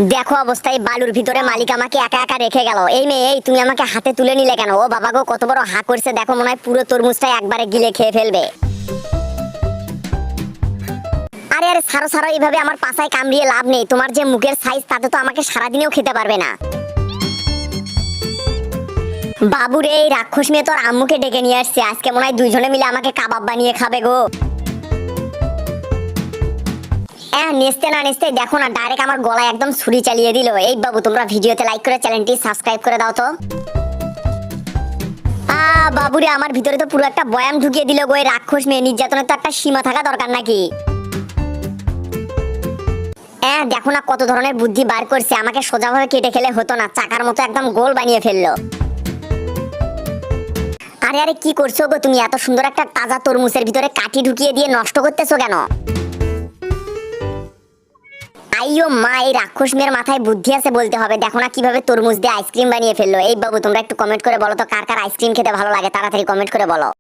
দেখো অবস্থায় বালুর ভিতরে মালিক আমাকে একা একা রেখে গেল। এই মেয়ে, এই তুমি আমাকে হাতে তুলে নিলে কেন? ও বাবা গো, কত বড় হা করছে দেখো, মনে হয় পুরো তরমুজটা একবারে গিলে খেয়ে ফেলবে। আরে আরে ছাড়ো ছাড়ো, এইভাবে আমার পাছায় কামড়িয়ে লাভ নেই। তোমার যে মুখের সাইজ, তাতে তো আমাকে সারাদিনেও খেতে পারবে না। বাবুরে, এই রাক্ষস মেয়ে তোর আম্মুকে ডেকে নিয়ে আসছে। আজকে মনে হয় দুইজনে মিলে আমাকে কাবাব বানিয়ে খাবে গো। নেচতে না নেচতে দেখো না, ডাইরেক্ট আমার গলায় একদম ছুরি চালিয়ে দিল। এই বাবু, তোমরা ভিডিওতে লাইক করে চ্যানেলটি সাবস্ক্রাইব করে দাও তো। বাবুরে, আমার ভিতরে তো পুরো একটা বয়াম ঢুকিয়ে দিল গো। এই রাক্ষস মেয়ে, নির্যাতনের তো একটা সীমা থাকা দরকার নাকি? দেখো না কত ধরনের বুদ্ধি বার করছে। আমাকে সোজাভাবে কেটে খেলে হতো না, চাকার মতো একদম গোল বানিয়ে ফেললো। আরে আরে, কি করছো গো তুমি? এত সুন্দর একটা তাজা তরমুজের ভিতরে কাঠি ঢুকিয়ে দিয়ে নষ্ট করতেছো কেন? আইও মা, এই রাক্ষস মেয়ের মাথায় বুদ্ধি আছে বলতে হবে। দেখো না কিভাবে তরমুজ দিয়ে আইসক্রিম বানিয়ে ফেললো। এই বাবু, তোমরা একটু কমেন্ট করে বলো তো, কার কার আইসক্রিম খেতে ভালো লাগে? তাড়াতাড়ি কমেন্ট করে বলো।